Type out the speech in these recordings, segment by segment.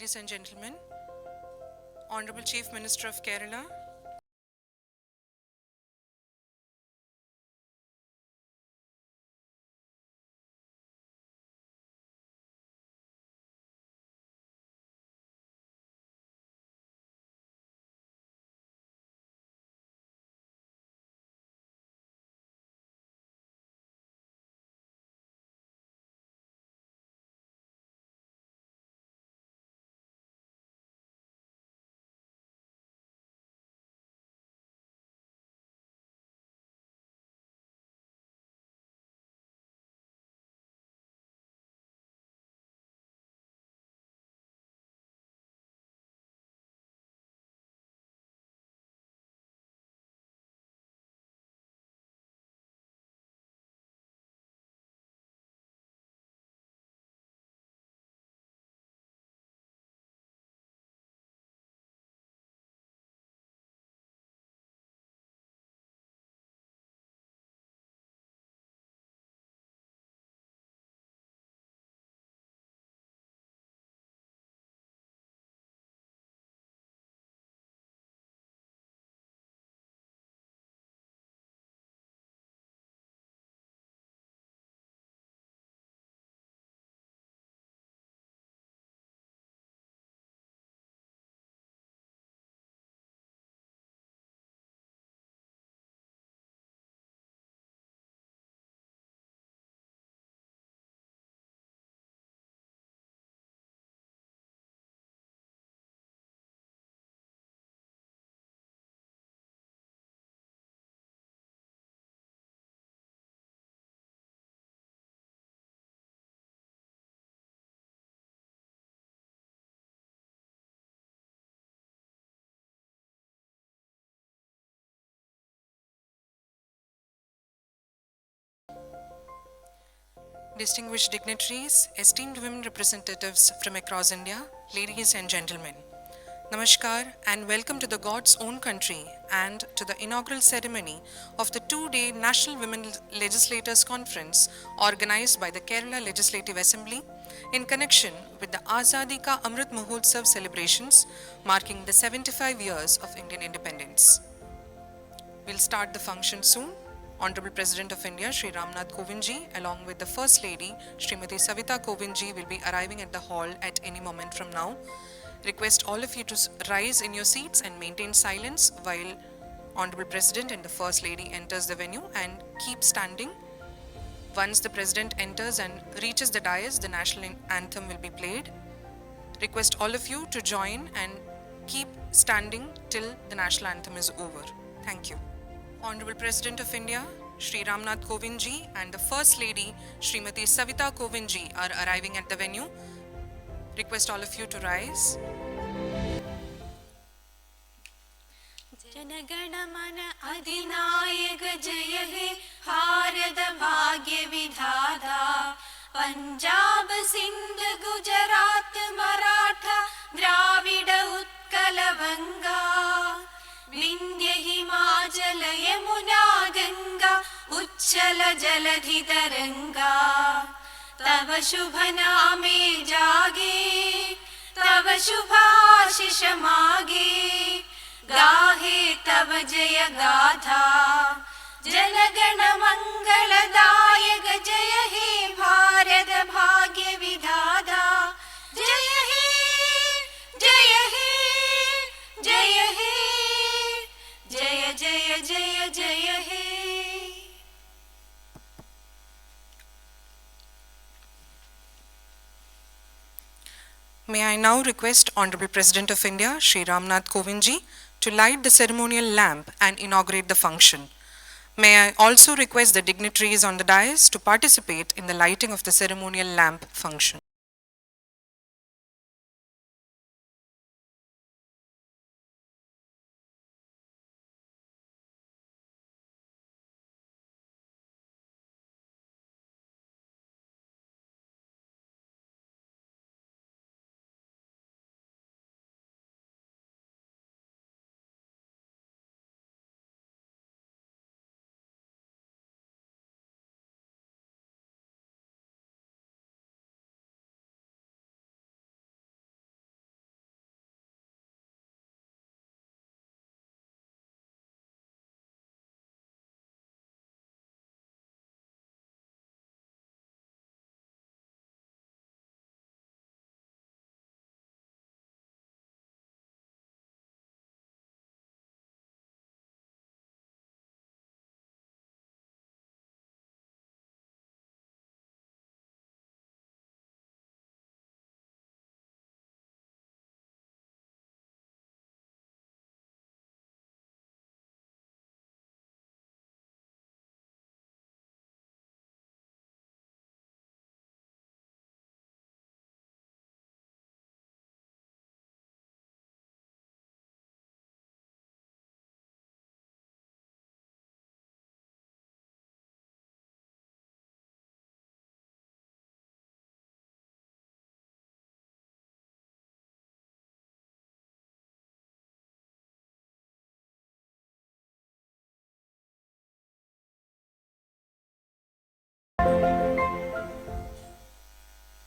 Ladies and gentlemen, Honorable Chief Minister of Kerala, distinguished dignitaries, esteemed women representatives from across India, ladies and gentlemen. Namaskar and welcome to the God's own country and to the inaugural ceremony of the two-day National Women Legislators Conference organized by the Kerala Legislative Assembly in connection with the Azadi Ka Amrit Mahotsav celebrations marking the 75 years of Indian independence. We'll start the function soon. Honorable President of India, Shri Ramnath Kovindji, along with the First Lady, Srimati Savita Kovindji, will be arriving at the hall at any moment from now. Request all of you to rise in your seats and maintain silence while Honorable President and the First Lady enters the venue, and keep standing. Once the President enters and reaches the dais, the national anthem will be played. Request all of you to join and keep standing till the national anthem is over. Thank you. Honorable President of India, Shri Ramnath Kovindji, and the First Lady, Srimati Savita Kovindji, are arriving at the venue. Request all of you to rise. Jana Gana Mana अधिनायक जय हे भारत भाग्य विधाता पंजाब सिंध गुजरात मराठा द्राविड उत्कल बंगा विंध्य हिमाचल यमुना गंगा उच्चल जलधि तरंगा तव शुभ नामे जागे तव शुभाशिष मागे गाहे तव जय गाथा जनगण मंगलदायक जय हे भारत भाग्य विधाता जय हे जय हे जय हे जय जय जय जय हे. May I now request Honorable President of India, Shri Ramnath Kovindji, to light the ceremonial lamp and inaugurate the function. May I also request the dignitaries on the dais to participate in the lighting of the ceremonial lamp function.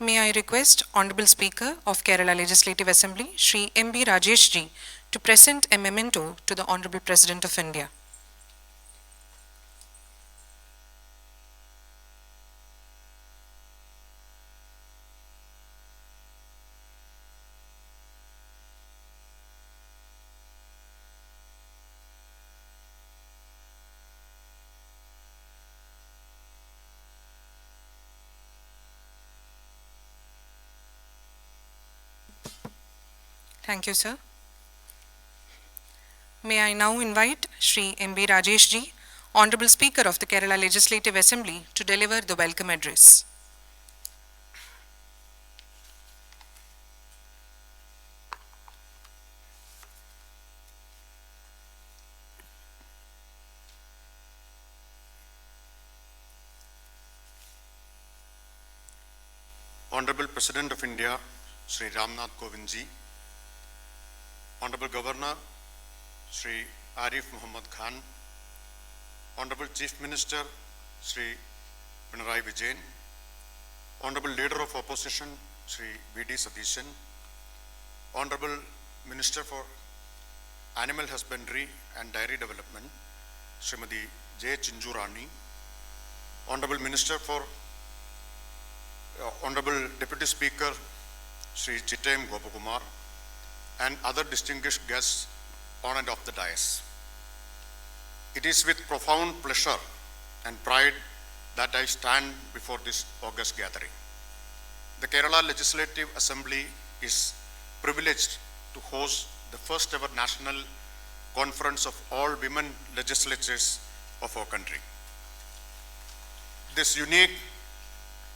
May I request Honorable Speaker of Kerala Legislative Assembly, Shri M.B. Rajesh ji, to present a memento to the Honorable President of India. Thank you, sir. May I now invite Shri M.B. Rajesh ji, Honorable Speaker of the Kerala Legislative Assembly, to deliver the welcome address. Honorable President of India, Sri Ramnath Kovind ji, Honorable Governor, Sri Arif Muhammad Khan, Honorable Chief Minister, Sri Pinarayi Vijayan, Honorable Leader of Opposition, Sri V.D. Satheeshan, Honorable Minister for Animal Husbandry and Dairy Development, Srimati J. Chinjurani, Honorable Minister for Honorable Deputy Speaker, Sri Chittem Gopakumar, and other distinguished guests on and off the dais. It is with profound pleasure and pride that I stand before this august gathering. The Kerala Legislative Assembly is privileged to host the first ever national conference of all women legislatures of our country. This unique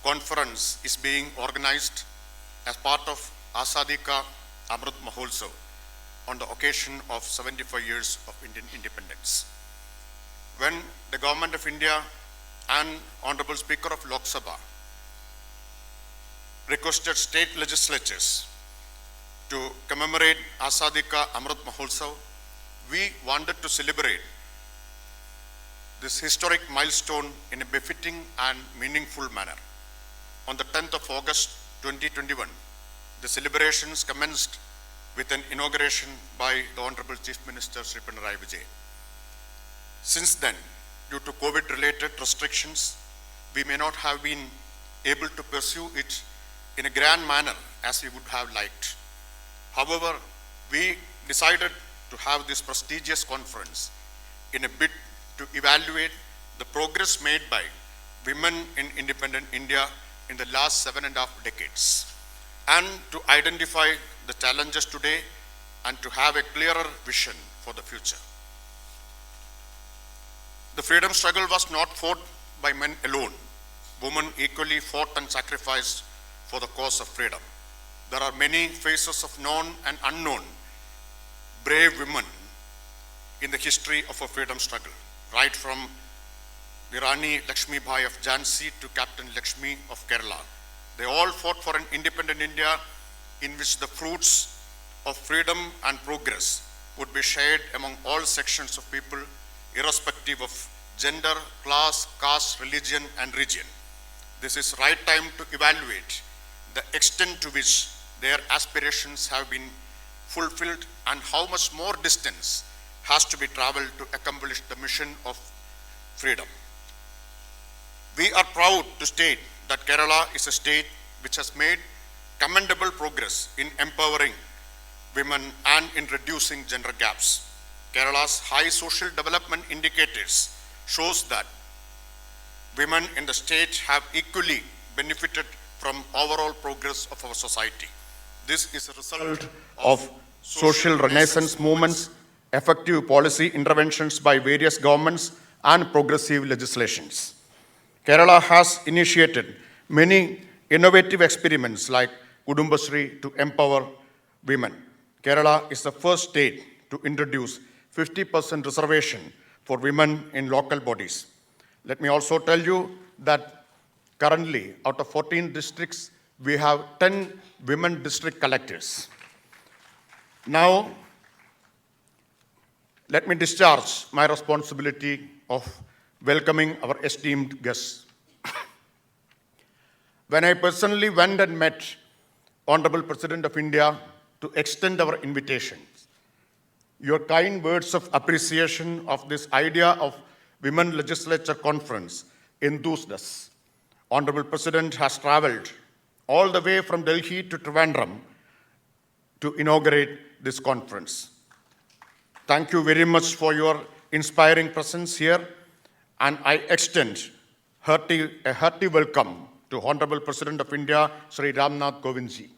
conference is being organized as part of Azadi Ka Amrit Mahotsav on the occasion of 75 years of Indian independence. When the Government of India and Honorable Speaker of Lok Sabha requested state legislatures to commemorate Azadi Ka Amrit Mahotsav, we wanted to celebrate this historic milestone in a befitting and meaningful manner. On the 10th of August 2021, the celebrations commenced with an inauguration by the Honorable Chief Minister Sri Pinarayi Vijayan. Since then, due to COVID-related restrictions, we may not have been able to pursue it in a grand manner as we would have liked. However, we decided to have this prestigious conference in a bid to evaluate the progress made by women in independent India in the last 7.5 decades, and to identify the challenges today and to have a clearer vision for the future. The freedom struggle was not fought by men alone. Women equally fought and sacrificed for the cause of freedom. There are many faces of known and unknown brave women in the history of our freedom struggle, right from the Rani Lakshmi Bai of Jhansi to Captain Lakshmi of Kerala. They all fought for an independent India in which the fruits of freedom and progress would be shared among all sections of people, irrespective of gender, class, caste, religion, and region. This is right time to evaluate the extent to which their aspirations have been fulfilled and how much more distance has to be traveled to accomplish the mission of freedom. We are proud to state that Kerala is a state which has made commendable progress in empowering women and in reducing gender gaps. Kerala's high social development indicators shows that women in the state have equally benefited from overall progress of our society. This is a result of social renaissance movements, effective policy interventions by various governments, and progressive legislations. Kerala has initiated many innovative experiments like Kudumbashree to empower women. Kerala is the first state to introduce 50% reservation for women in local bodies. Let me also tell you that currently, out of 14 districts, we have 10 women district collectors. Now, let me discharge my responsibility of welcoming our esteemed guests. when I personally went and met Honorable President of India to extend our invitation. Your kind words of appreciation of this idea of Women Legislature Conference enthused us. Honorable President has traveled all the way from Delhi to Trivandrum to inaugurate this conference. Thank you very much for your inspiring presence here, and I extend a hearty welcome to Honorable President of India, Sri Ramnath Kovindji.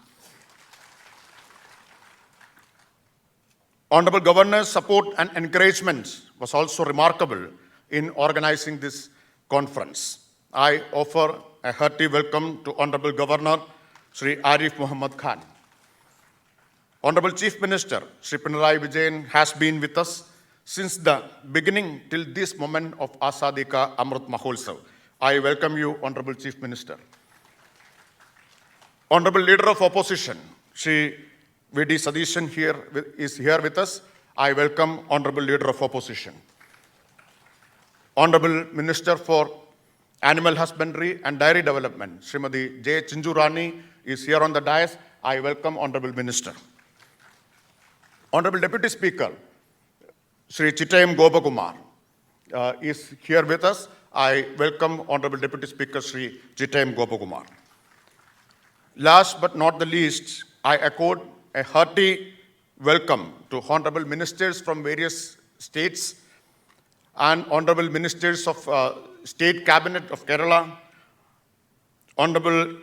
Honorable Governor's support and encouragement was also remarkable in organizing this conference. I offer a hearty welcome to Honorable Governor, Sri Arif Muhammad Khan. Honorable Chief Minister, Sri Pinarayi Vijayan has been with us since the beginning till this moment of Azadi Ka Amrit Mahotsav. I welcome you, Honorable Chief Minister. Honorable Leader of Opposition, Sri V.D. Sadishan is here with us. I welcome Honorable Leader of Opposition. Honorable Minister for Animal Husbandry and Dairy Development, Srimati J. Chinjurani is here on the dais. I welcome Honorable Minister. Honorable Deputy Speaker, Sri Chitayam Gopakumar is here with us. I welcome Honorable Deputy Speaker, Sri Chitayam Gopakumar. Last but not the least, I accord a hearty welcome to Honorable Ministers from various states and Honorable Ministers of State Cabinet of Kerala, Honorable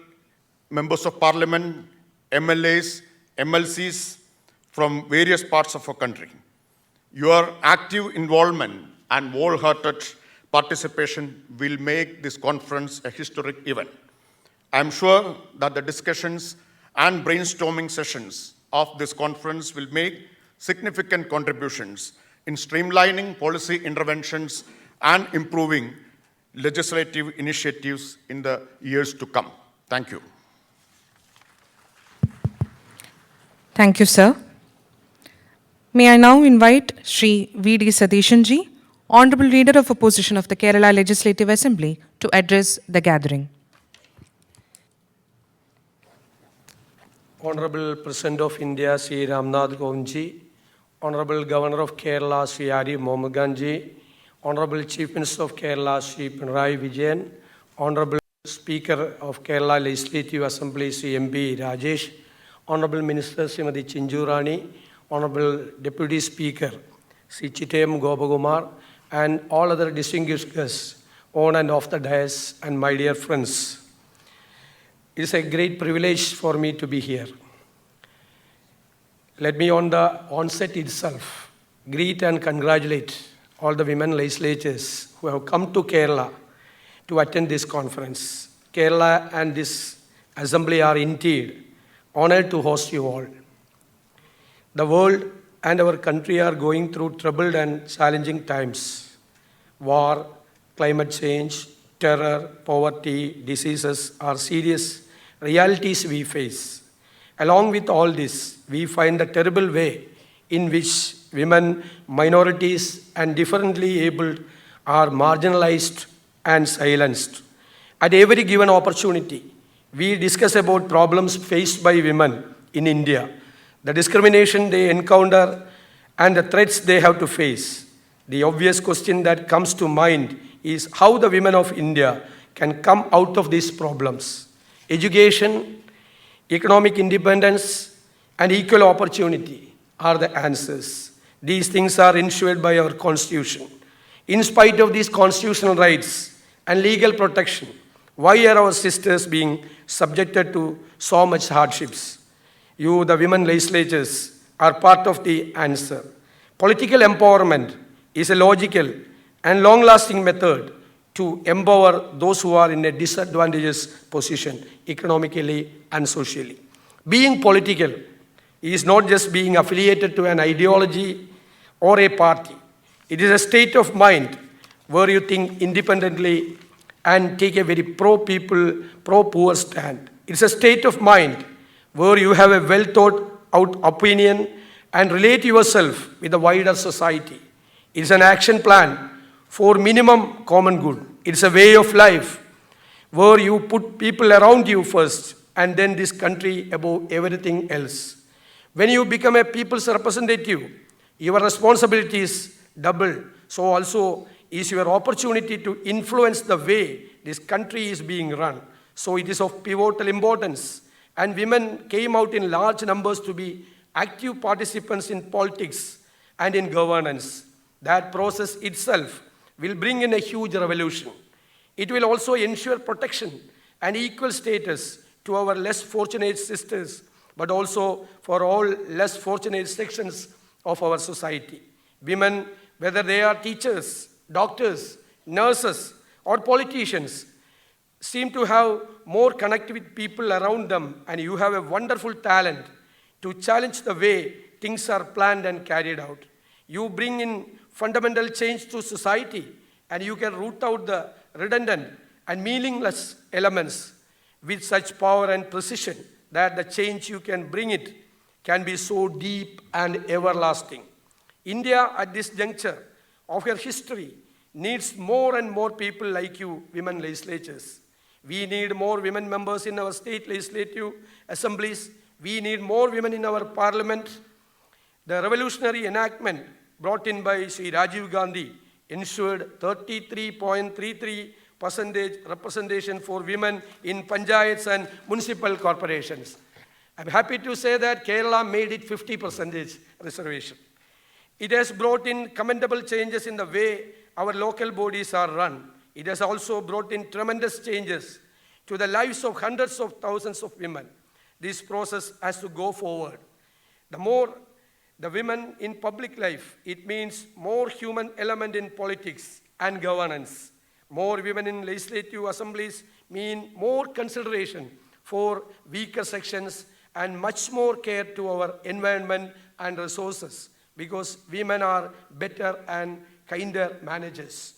Members of Parliament, MLAs, MLCs from various parts of our country. Your active involvement and wholehearted participation will make this conference a historic event. I am sure that the discussions and brainstorming sessions of this conference will make significant contributions in streamlining policy interventions and improving legislative initiatives in the years to come. Thank you. Thank you, sir. May I now invite Sri V.D. Sadishanji, Honorable Leader of Opposition of the Kerala Legislative Assembly, to address the gathering. Honorable President of India, Sri Ramnath Kovindji, Honorable Governor of Kerala, Sri Arif Muhammad Khanji, Honorable Chief Minister of Kerala, Sri Pinarayi Vijayan, Honorable Speaker of Kerala Legislative Assembly, Sri M.B. Rajesh, Honorable Minister Srimati Chinjurani, Honorable Deputy Speaker Sri Chitayam Gopakumar, and all other distinguished guests on and off the dais, and my dear friends. It is a great privilege for me to be here. Let me on the onset itself greet and congratulate all the women legislators who have come to Kerala to attend this conference. Kerala and this assembly are indeed honored to host you all. The world and our country are going through troubled and challenging times. War, climate change, terror, poverty, diseases are serious realities we face. Along with all this, we find the terrible way in which women, minorities, and differently abled are marginalized and silenced. At every given opportunity, we discuss about problems faced by women in India, the discrimination they encounter, and the threats they have to face. The obvious question that comes to mind is how the women of India can come out of these problems. Education, economic independence, and equal opportunity are the answers. These things are ensured by our Constitution. In spite of these constitutional rights and legal protection, why are our sisters being subjected to so much hardships? You, the women legislators, are part of the answer. Political empowerment is a logical and long-lasting method to empower those who are in a disadvantageous position economically and socially. Being political is not just being affiliated to an ideology or a party. It is a state of mind where you think independently and take a very pro-people, pro-poor stand. It's a state of mind where you have a well-thought-out opinion and relate yourself with the wider society. It's an action plan for minimum common good. It's a way of life where you put people around you first and then this country above everything else. When you become a people's representative, your responsibility is double. So also is your opportunity to influence the way this country is being run. So it is of pivotal importance. And women came out in large numbers to be active participants in politics and in governance. That process itself will bring in a huge revolution. It will also ensure protection and equal status to our less fortunate sisters, but also for all less fortunate sections of our society. Women, whether they are teachers, doctors, nurses, or politicians, seem to have more connect with people around them, and you have a wonderful talent to challenge the way things are planned and carried out. You bring in fundamental change to society, and you can root out the redundant and meaningless elements with such power and precision that the change you can bring it can be so deep and everlasting. India at this juncture of her history needs more and more people like you, women legislators. We need more women members in our state legislative assemblies. We need more women in our parliament. The revolutionary enactment brought in by Sri Rajiv Gandhi ensured 33.33% representation for women in panchayats and municipal corporations. I'm happy to say that Kerala made it 50% reservation. It has brought in commendable changes in the way our local bodies are run. It has also brought in tremendous changes to the lives of hundreds of thousands of women. This process has to go forward. The more the women in public life, it means more human element in politics and governance. More women in legislative assemblies mean more consideration for weaker sections and much more care to our environment and resources, because women are better and kinder managers.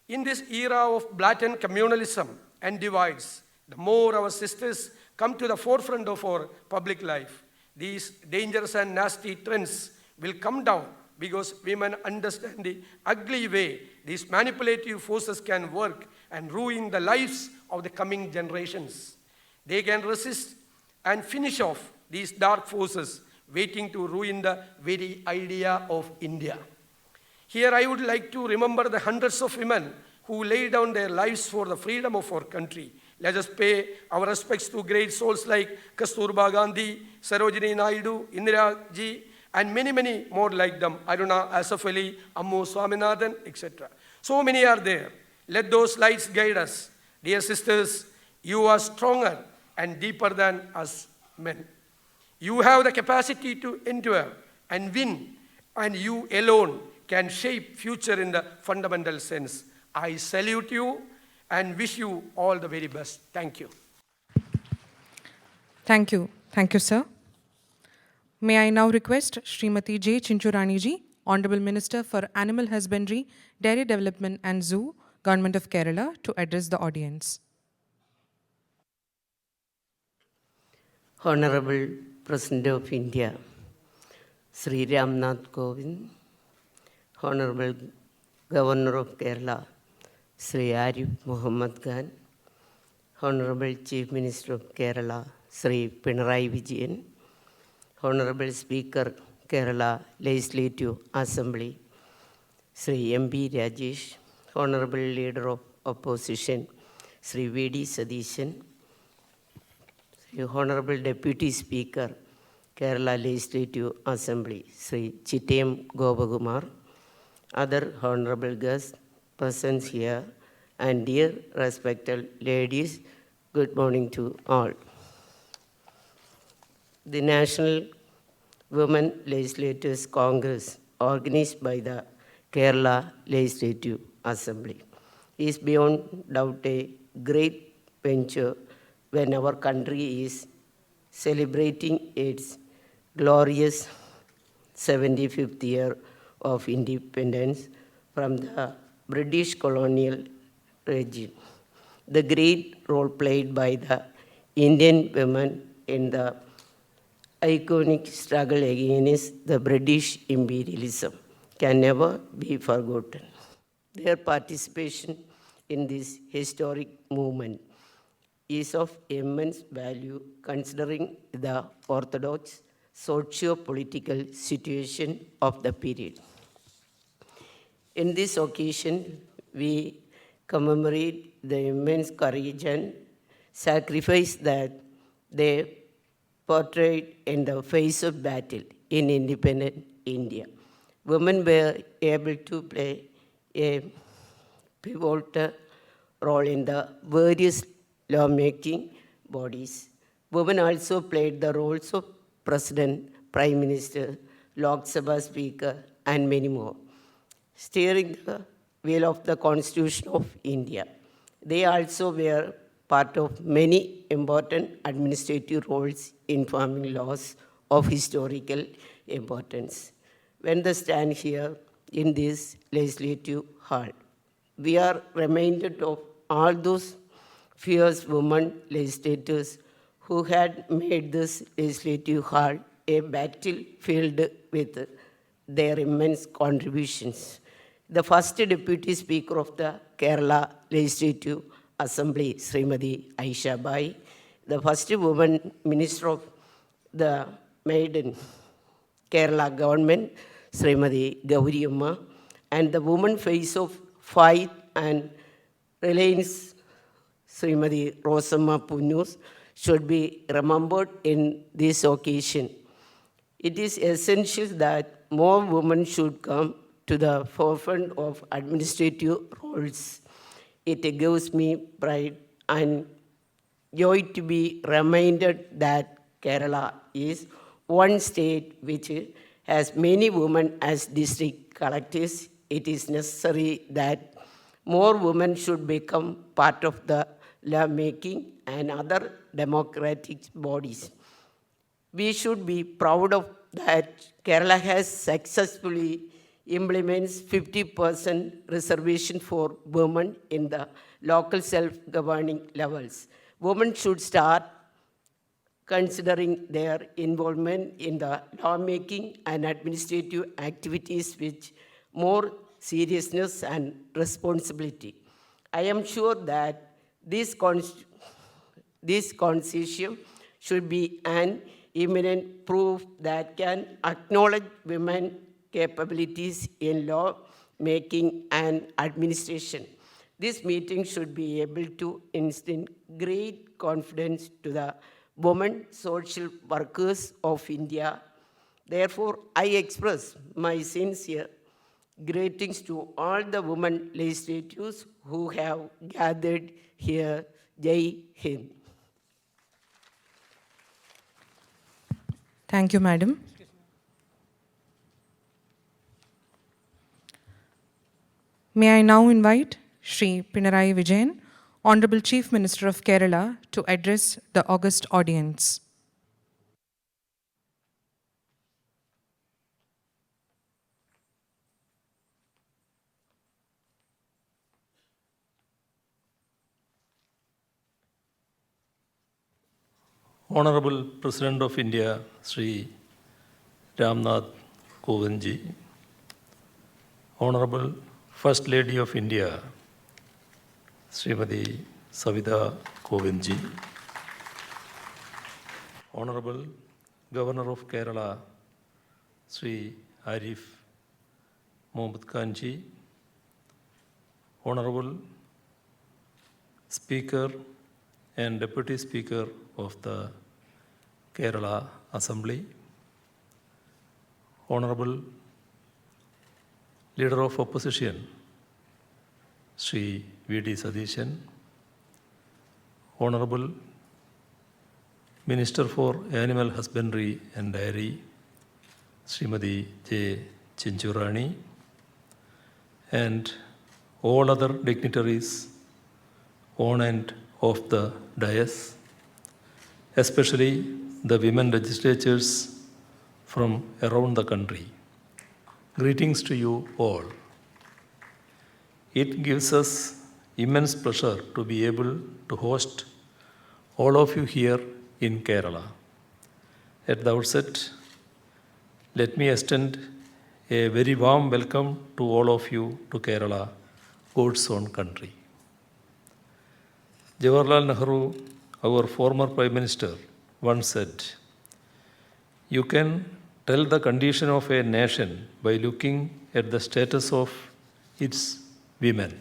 In this era of blatant communalism and divides, the more our sisters come to the forefront of our public life, these dangerous and nasty trends will come down, because women understand the ugly way these manipulative forces can work and ruin the lives of the coming generations. They can resist and finish off these dark forces waiting to ruin the very idea of India. Here I would like to remember the hundreds of women who laid down their lives for the freedom of our country. Let us pay our respects to great souls like Kasturba Gandhi, Sarojini Naidu, Indira Ji, and many, many more like them, Aruna Asaf Ali, Ammu Swaminathan, etc. So many are there. Let those lights guide us. Dear sisters, you are stronger and deeper than us men. You have the capacity to endure and win, and you alone can shape future in the fundamental sense. I salute you and wish you all the very best. Thank you. Thank you. Thank you, sir. May I now request Srimati J. Chinchurani ji, Honorable Minister for Animal Husbandry, Dairy Development and Zoo, Government of Kerala, to address the audience. Honorable President of India, Sri Ramnath Kovind, Honorable Governor of Kerala, Sri Arif Muhammad Khan, Honorable Chief Minister of Kerala, Sri Pinarayi Vijayan, Honorable Speaker, Kerala Legislative Assembly, Sri M.B. Rajesh, Honorable Leader of Opposition, Sri V.D. Sadishan, Sri Honorable Deputy Speaker, Kerala Legislative Assembly, Sri Chittayam Gopakumar, other honorable guests present here, and dear respected ladies, good morning to all. The National Women Legislators Congress, organized by the Kerala Legislative Assembly, is beyond doubt a great venture when our country is celebrating its glorious 75th year of independence from the British colonial regime. The great role played by the Indian women in the iconic struggle against the British imperialism can never be forgotten. Their participation in this historic movement is of immense value considering the orthodox socio-political situation of the period. In this occasion, we commemorate the immense courage and sacrifice that they portrayed in the face of battle in independent India. Women were able to play a pivotal role in the various lawmaking bodies. Women also played the roles of President, Prime Minister, Lok Sabha Speaker, and many more, steering the wheel of the Constitution of India. They also were part of many important administrative roles in forming laws of historical importance. When they stand here in this legislative hall, we are reminded of all those fierce women legislators who had made this legislative hall a battlefield with their immense contributions. The first Deputy Speaker of the Kerala Legislative Assembly, Srimati Aisha Bai, the first woman Minister of the maiden Kerala government, Srimati Gauri Amma, and the woman face of fight and reliance, Srimati Rosamma Punnus, should be remembered in this occasion. It is essential that more women should come to the forefront of administrative roles. It gives me pride and joy to be reminded that Kerala is one state which has many women as district collectors. It is necessary that more women should become part of the lawmaking and other democratic bodies. We should be proud of that Kerala has successfully implements 50% reservation for women in the local self-governing levels. Women should start considering their involvement in the lawmaking and administrative activities with more seriousness and responsibility. I am sure that this consortium should be an imminent proof that can acknowledge women's capabilities in law making and administration. This meeting should be able to instill great confidence to the women social workers of India. Therefore, I express my sincere greetings to all the women legislators who have gathered here. Jai Hind. Thank you, Madam. May I now invite Shri Pinarayi Vijayan, Honorable Chief Minister of Kerala, to address the august audience. Honorable President of India, Sri Ramnath Kovindji, Honorable First Lady of India, Srimati Savitha Kovindji, Honorable Governor of Kerala, Sri Arif Mohammad Khanji, Honorable Speaker and Deputy Speaker of the Kerala Assembly, Honorable Leader of Opposition, Sri V.D. Sadishan, Honorable Minister for Animal Husbandry and Dairy, Srimati J. Chinchurani, and all other dignitaries on and off the dais, especially the women legislatures from around the country. Greetings to you all. It gives us immense pleasure to be able to host all of you here in Kerala. At the outset, let me extend a very warm welcome to all of you to Kerala, God's own country. Jawaharlal Nehru our former Prime Minister once said, "You can tell the condition of a nation by looking at the status of its women."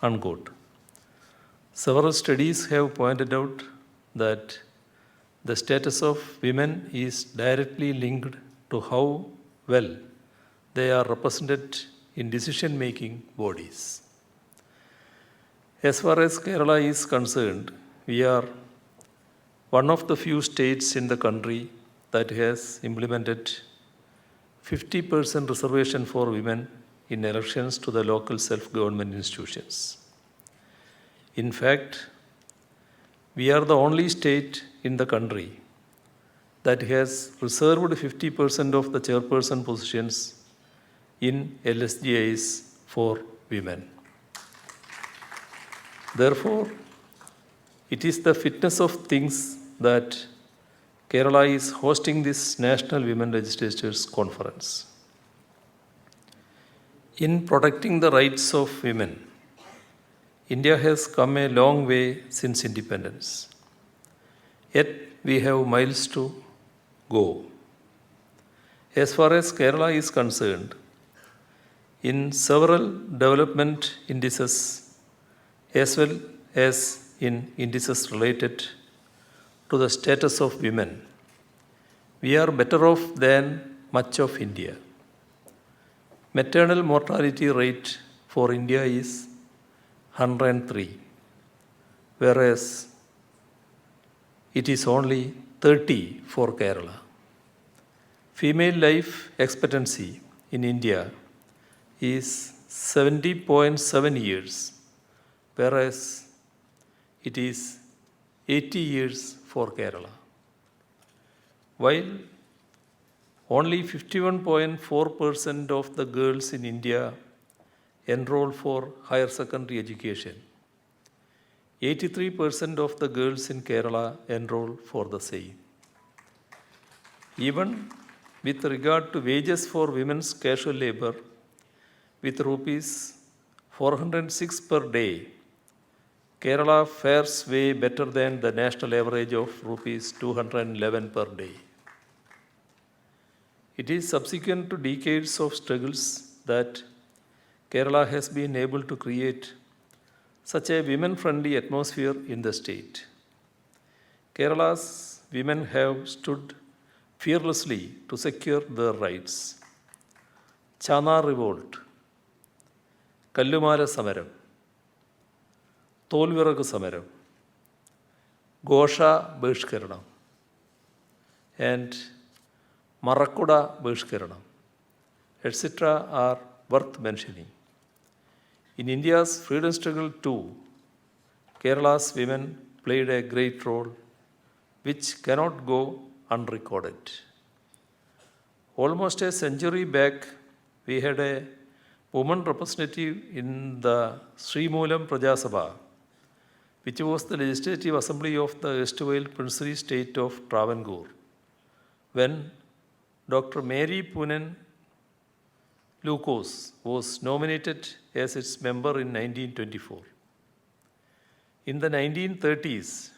Unquote. Several studies have pointed out that the status of women is directly linked to how well they are represented in decision-making bodies. As far as Kerala is concerned, we are one of the few states in the country that has implemented 50% reservation for women in elections to the local self-government institutions. In fact, we are the only state in the country that has reserved 50% of the chairperson positions in LSGIs for women. Therefore, it is the fitness of things that Kerala is hosting this National Women Legislatures Conference. In protecting the rights of women, India has come a long way since independence. Yet we have miles to go. As far as Kerala is concerned, in several development indices as well as in indices related to the status of women, we are better off than much of India. Maternal mortality rate for India is 103, whereas it is only 30 for Kerala. Female life expectancy in India is 70.7 years, whereas it is 80 years for Kerala. While only 51.4% of the girls in India enroll for higher secondary education, 83% of the girls in Kerala enroll for the same. Even with regard to wages for women's casual labor, with rupees 406 per day, Kerala fares way better than the national average of rupees 211 per day. It is subsequent to decades of struggles that Kerala has been able to create such a women-friendly atmosphere in the state. Kerala's women have stood fearlessly to secure their rights. Chana revolt, Kallumala Samaram, Tolviragu Samaram, Gosha Bhishkaranam, and Marakuda Bhishkaranam, etc. are worth mentioning. In India's freedom struggle too, Kerala's women played a great role which cannot go unrecorded. Almost a century back, we had a woman representative in the Srimulam Prajasabha, which was the legislative assembly of the erstwhile princely state of Travancore, when Dr. Mary Poonen Lucas was nominated as its member in 1924. In the 1930s,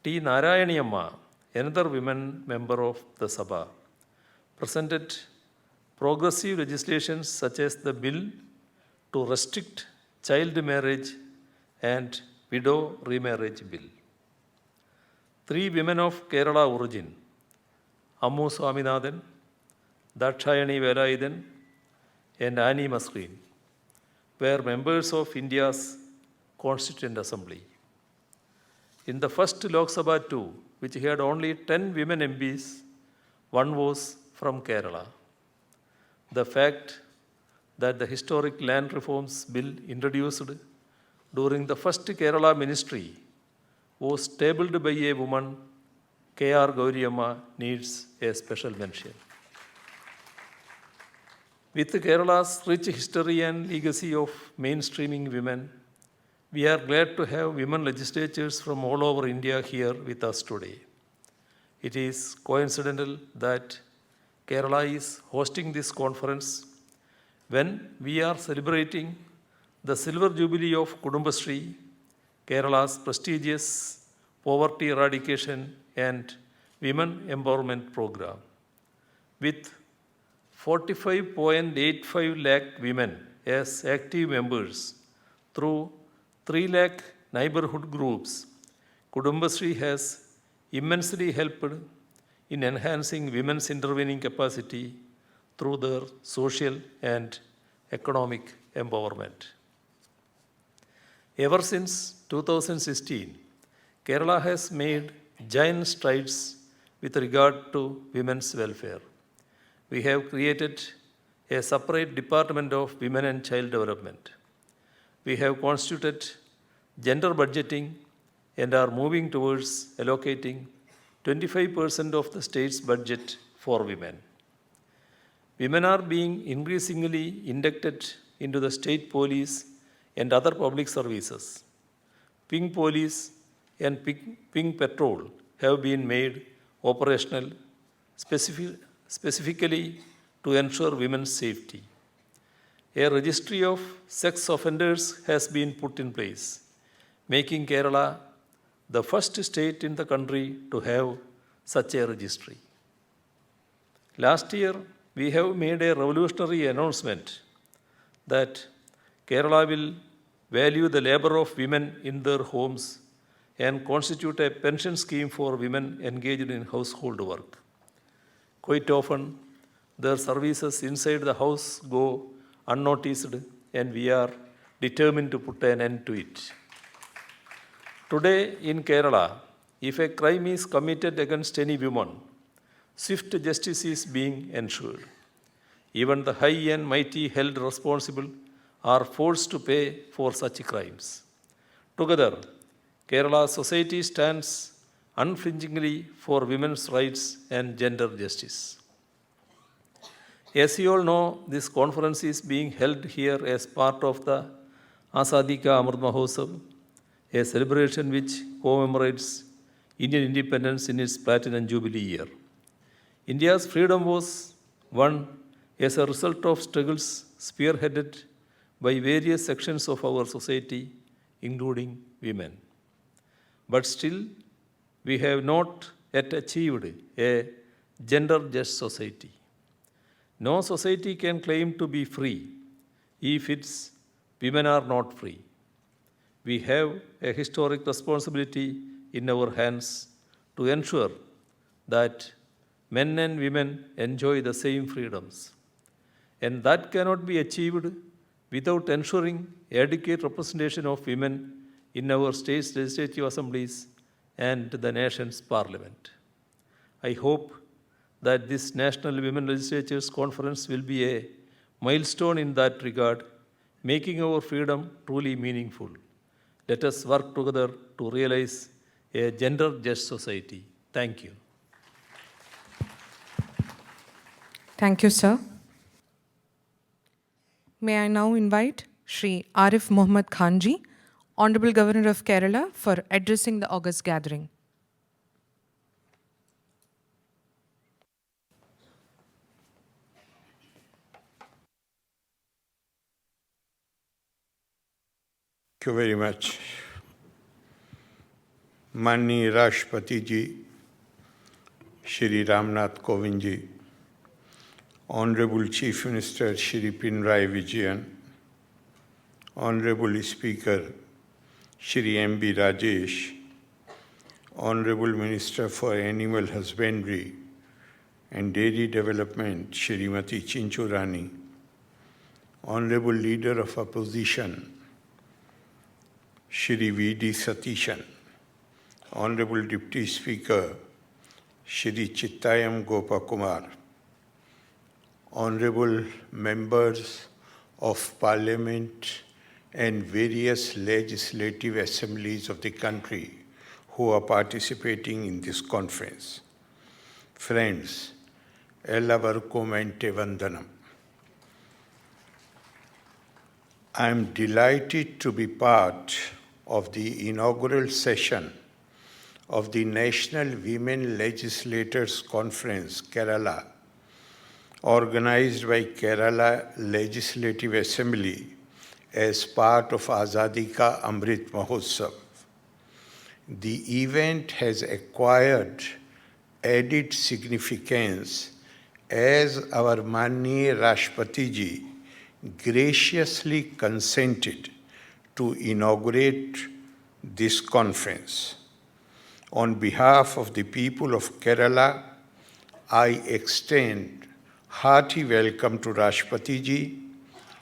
T. Narayaniyamma, another women member of the Sabha, presented progressive legislations such as the bill to restrict child marriage and widow remarriage bill. Three women of Kerala origin, Ammu Swaminathan, Dakshayani Velayithan, and Annie Masreen, were members of India's Constituent Assembly. In the first Lok Sabha too, which had only 10 women MPs, one was from Kerala. The fact that the historic land reforms bill introduced during the first Kerala ministry was tabled by a woman, K.R. Gauriyamma, needs a special mention. With Kerala's rich history and legacy of mainstreaming women, we are glad to have women legislatures from all over India here with us today. It is coincidental that Kerala is hosting this conference when we are celebrating the Silver Jubilee of Kudumbashree, Kerala's prestigious poverty eradication and women empowerment program. With 45.85 lakh women as active members through 3 lakh neighborhood groups, Kudumbashree has immensely helped in enhancing women's intervening capacity through their social and economic empowerment. Ever since 2016, Kerala has made giant strides with regard to women's welfare. We have created a separate Department of Women and Child Development. We have constituted gender budgeting and are moving towards allocating 25% of the state's budget for women. Women are being increasingly inducted into the state police and other public services. Pink Police and Pink Patrol have been made operational specifically to ensure women's safety. A registry of sex offenders has been put in place, making Kerala the first state in the country to have such a registry. Last year, we have made a revolutionary announcement that Kerala will value the labor of women in their homes and constitute a pension scheme for women engaged in household work. Quite often, their services inside the house go unnoticed, and we are determined to put an end to it. Today in Kerala, if a crime is committed against any woman, swift justice is being ensured. Even the high and mighty held responsible are forced to pay for such crimes. Together, Kerala society stands unflinchingly for women's rights and gender justice. As you all know, this conference is being held here as part of the Azadi Ka Amrit Mahotsav, a celebration which commemorates Indian independence in its Platinum Jubilee year. India's freedom was won as a result of struggles spearheaded by various sections of our society, including women. But still, we have not yet achieved a gender-just society. No society can claim to be free if its women are not free. We have a historic responsibility in our hands to ensure that men and women enjoy the same freedoms. And that cannot be achieved without ensuring adequate representation of women in our state's legislative assemblies and the nation's parliament. I hope that this National Women Legislatures Conference will be a milestone in that regard, making our freedom truly meaningful. Let us work together to realize a gender-just society. Thank you. Thank you, sir. May I now invite Shri Arif Mohammad Khanji, Honorable Governor of Kerala, for addressing the August gathering. Thank you very much. Manni Rashtrapati Ji, Shri Ramnath Kovind Ji, Honorable Chief Minister Shri Pinarayi Vijayan, Honorable Speaker Shri M.B. Rajesh, Honorable Minister for Animal Husbandry and Dairy Development Shrimati Chinchurani, Honorable Leader of Opposition Shri V.D. Satishan, Honorable Deputy Speaker Shri Chittayam Gopakumar, Honorable Members of Parliament and various legislative assemblies of the country who are participating in this conference. Friends, Ellavarkum Ente Vandanam. I am delighted to be part of the inaugural session of the National Women Legislators Conference, Kerala, organized by Kerala Legislative Assembly as part of Azadi Ka Amrit Mahotsav. the event has acquired added significance as our Manniya Rashtrapati Ji graciously consented to inaugurate this conference. On behalf of the people of Kerala, I extend hearty welcome to Rashtrapati Ji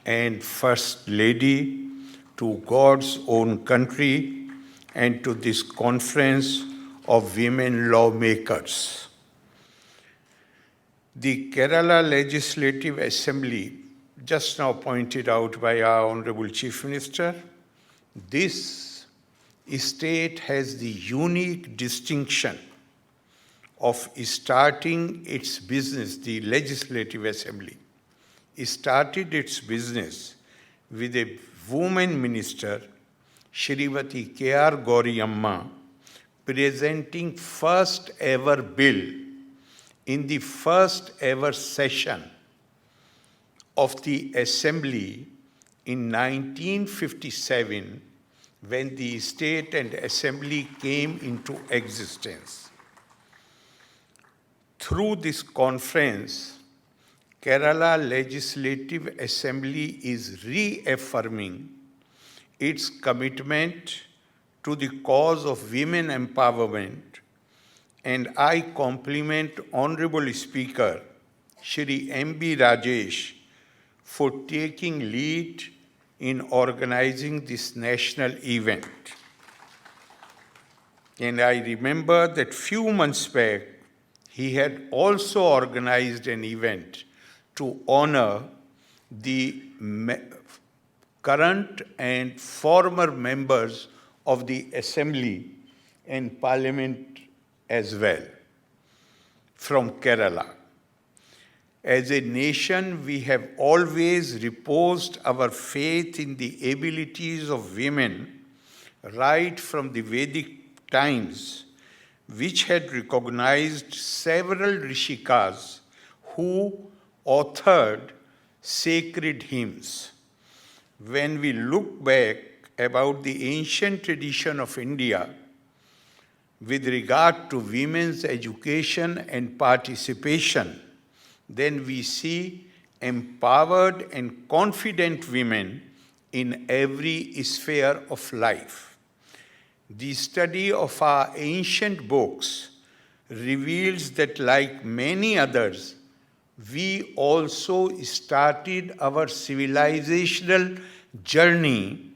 and First Lady to God's own country and to this conference of women lawmakers. The Kerala Legislative Assembly, just now pointed out by our Honorable Chief Minister, this state has the unique distinction of starting its business, the Legislative Assembly, started its business with a woman minister, Srimati K.R. Gauriamma, presenting first ever bill in the first ever session of the Assembly in 1957 when the state and Assembly came into existence. Through this conference, Kerala Legislative Assembly is reaffirming its commitment to the cause of women empowerment, and I compliment Honorable Speaker Shri M.B. Rajesh for taking lead in organizing this national event. And I remember that few months back, he had also organized an event to honor the current and former members of the Assembly and Parliament as well from Kerala. As a nation, we have always reposed our faith in the abilities of women right from the Vedic times, which had recognized several Rishikas who authored sacred hymns. When we look back about the ancient tradition of India with regard to women's education and participation, then we see empowered and confident women in every sphere of life. The study of our ancient books reveals that, like many others, we also started our civilizational journey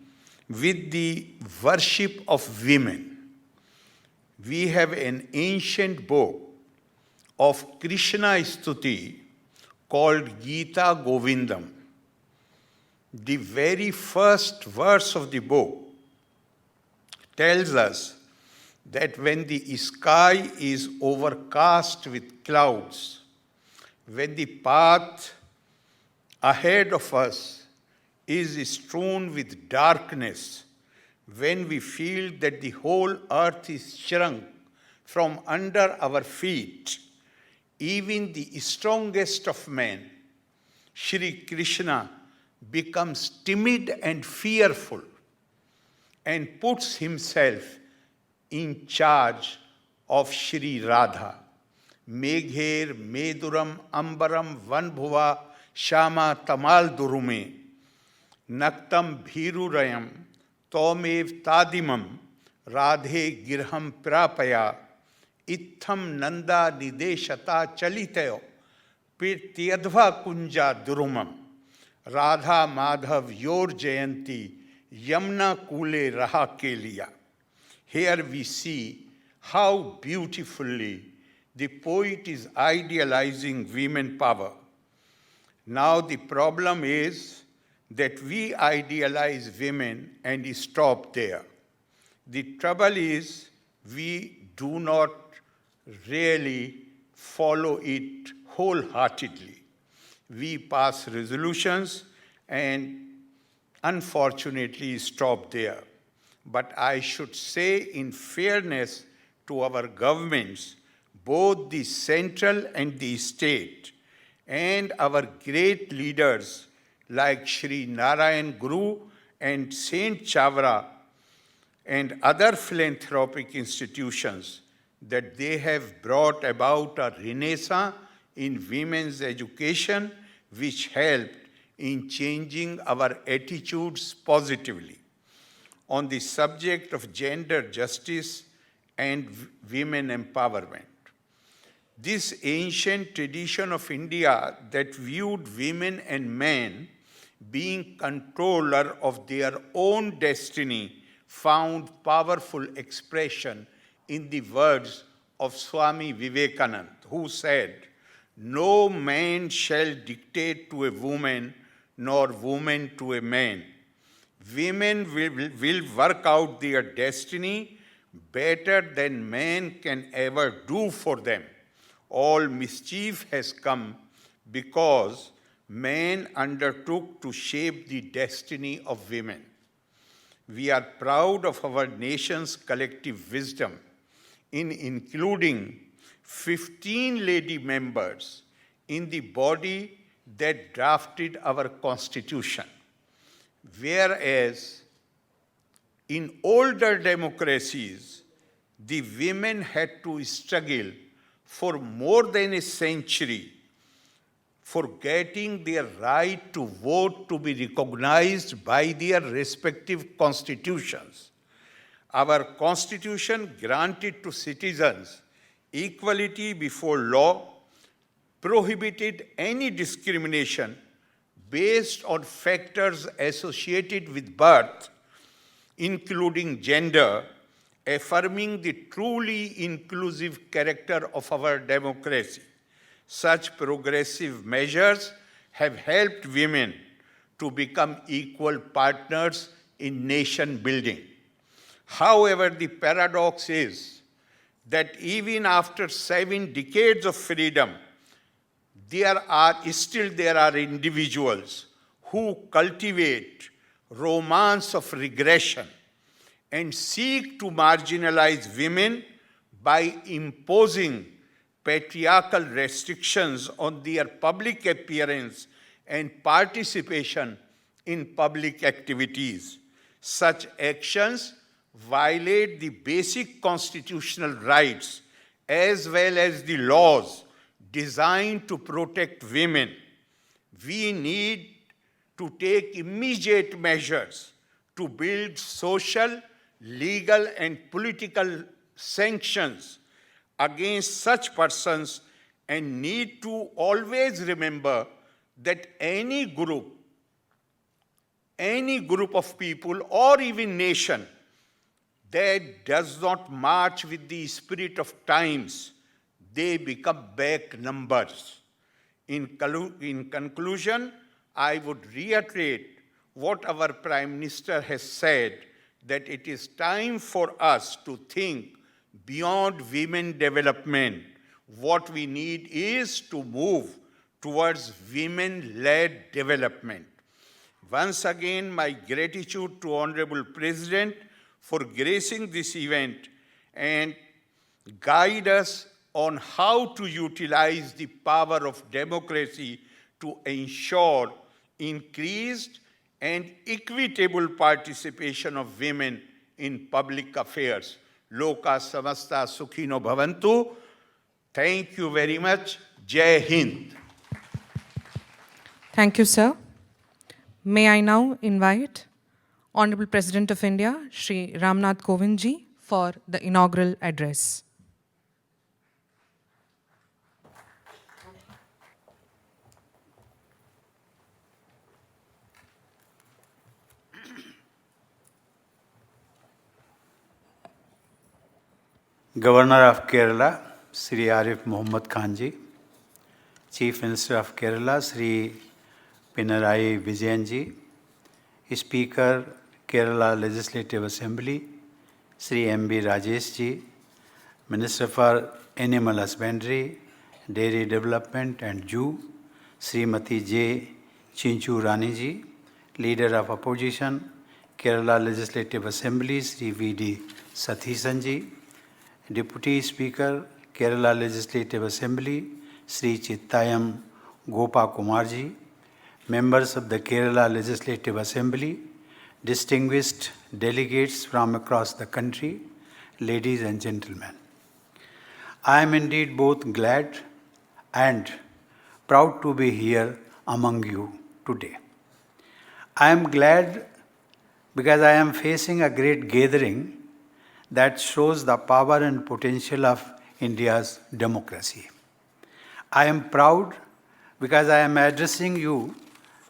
with the worship of women. We have an ancient book of Krishna Stuti called Gita Govindam. The very first verse of the book tells us that when the sky is overcast with clouds, when the path ahead of us is strewn with darkness, when we feel that the whole earth is shrunk from under our feet, even the strongest of men, Shri Krishna, becomes timid and fearful and puts himself in charge of Shri Radha. Megher Meduram Ambaram Vanbhuva Shama Tamal Durume Naktam Bhirurayam Tomev Tadimam Radhe Girham Prapaya Itham Nanda Nideshata Chaliteo Pirtyadva Kunja Durumam Radha Madhav Yor Jayanti Yamna Kule Raha Keliya. Here we see how beautifully the poet is idealizing women power. Now the problem is that we idealize women and stop there. The trouble is we do not really follow it wholeheartedly. We pass resolutions and unfortunately stop there. But I should say, in fairness to our governments, both the central and the state, and our great leaders like Shri Narayan Guru and Saint Chavra, and other philanthropic institutions that they have brought about a renaissance in women's education which helped in changing our attitudes positively. On the subject of gender justice and women empowerment. This ancient tradition of India that viewed women and men being controller of their own destiny found powerful expression in the words of Swami Vivekananda, who said, "No man shall dictate to a woman, nor woman to a man. Women will work out their destiny better than man can ever do for them. All mischief has come because man undertook to shape the destiny of women. We are proud of our nation's collective wisdom in including 15 lady members in the body that drafted our Constitution. Whereas in older democracies, the women had to struggle for more than a century for getting their right to vote to be recognized by their respective constitutions. Our Constitution granted to citizens equality before law, prohibited any discrimination based on factors associated with birth, including gender, affirming the truly inclusive character of our democracy. Such progressive measures have helped women to become equal partners in nation building. However, the paradox is that even after 7 decades of freedom, there are individuals who cultivate romance of regression and seek to marginalize women by imposing patriarchal restrictions on their public appearance and participation in public activities. Such actions violate the basic constitutional rights as well as the laws designed to protect women. We need to take immediate measures to build social, legal, and political sanctions against such persons and need to always remember that any group of people or even nation that does not march with the spirit of times, they become back numbers. In conclusion, I would reiterate what our Prime Minister has said, that it is time for us to think beyond women development. What we need is to move towards women-led development. Once again, my gratitude to Honorable President for gracing this event and guide us on how to utilize the power of democracy to ensure increased and equitable participation of women in public affairs. Loka samasta sukhino bhavantu. Thank you very much. Jai Hind. Thank you, sir. May I now invite Honorable President of India, Shri Ramnath Kovind ji, for the inaugural address. Governor of Kerala, Sri Arif Muhammad Khan ji, Chief Minister of Kerala, Sri Pinarayi Vijayan ji, Speaker, Kerala Legislative Assembly, Sri M.B. Rajesh ji, Minister for Animal Husbandry, Dairy Development and Zoo, Srimati J. Chinchu Rani ji, Leader of Opposition, Kerala Legislative Assembly, Sri V.D. Sathisan ji, Deputy Speaker, Kerala Legislative Assembly, Sri Chittayam Gopa Kumar ji, members of the Kerala Legislative Assembly, distinguished delegates from across the country, ladies and gentlemen. I am indeed both glad and proud to be here among you today. I am glad because I am facing a great gathering that shows the power and potential of India's democracy. I am proud because I am addressing you,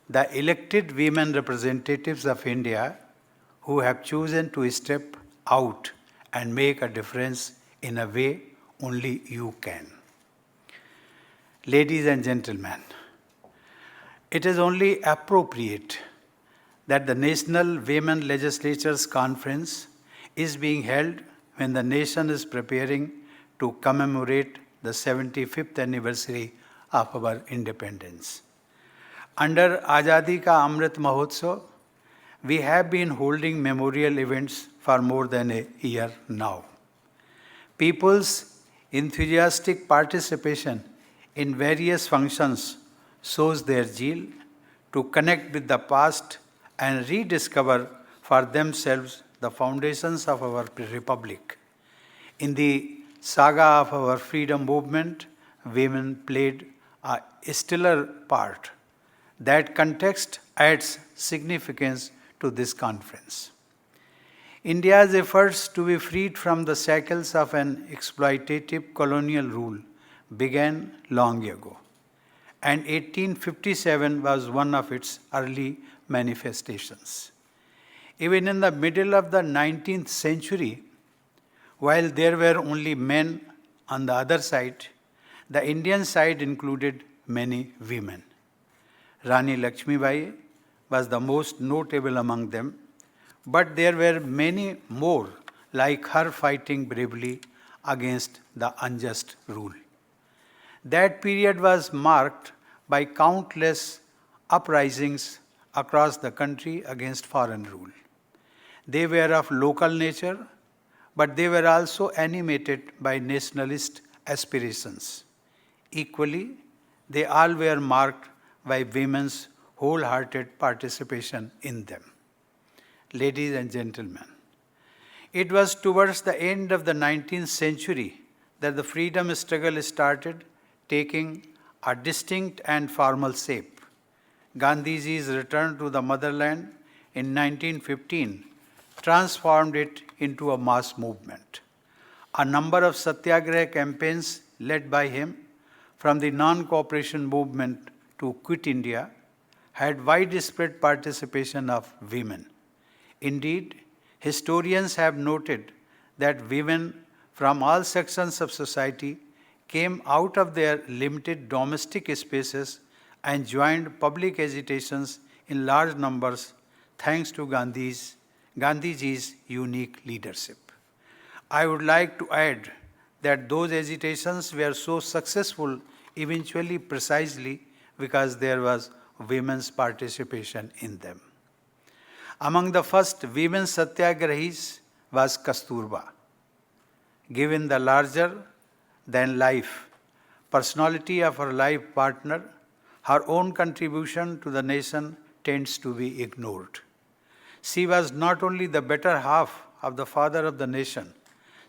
the elected women representatives of India who have chosen to step out and make a difference in a way only you can. Ladies and gentlemen, it is only appropriate that the National Women Legislatures Conference is being held when the nation is preparing to commemorate the 75th anniversary of our independence. Under Azadi Ka Amrit Mahotsav, we have been holding memorial events for more than a year now. People's enthusiastic participation in various functions shows their zeal to connect with the past and rediscover for themselves the foundations of our republic. In the saga of our freedom movement, women played a stellar part. That context adds significance to this conference. India's efforts to be freed from the shackles of an exploitative colonial rule began long ago, and 1857 was one of its early manifestations. Even in the middle of the 19th century, while there were only men on the other side, the Indian side included many women. Rani Lakshmibai was the most notable among them, but there were many more like her fighting bravely against the unjust rule. That period was marked by countless uprisings across the country against foreign rule. They were of local nature, but they were also animated by nationalist aspirations. Equally, they all were marked by women's wholehearted participation in them. Ladies and gentlemen, it was towards the end of the 19th century that the freedom struggle started taking a distinct and formal shape. Gandhiji's return to the motherland in 1915 transformed it into a mass movement. A number of satyagraha campaigns led by him, from the non-cooperation movement to Quit India, had widespread participation of women. Indeed, historians have noted that women from all sections of society came out of their limited domestic spaces and joined public agitations in large numbers thanks to Gandhiji's unique leadership. I would like to add that those agitations were so successful eventually precisely because there was women's participation in them. Among the first women satyagrahis was Kasturba. Given the larger-than-life personality of her life partner, her own contribution to the nation tends to be ignored. She was not only the better half of the father of the nation,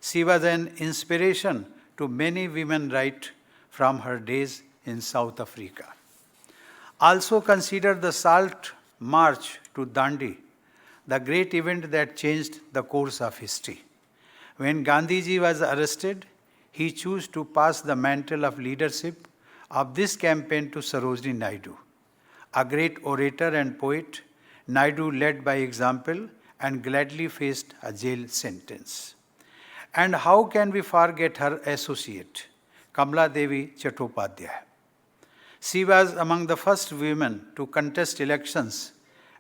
she was an inspiration to many women right from her days in South Africa. Also consider the Salt March to Dandi, the great event that changed the course of history. When Gandhiji was arrested, he chose to pass the mantle of leadership of this campaign to Sarojini Naidu. A great orator and poet, Naidu led by example and gladly faced a jail sentence. And how can we forget her associate, Kamala Devi Chattopadhyay? She was among the first women to contest elections,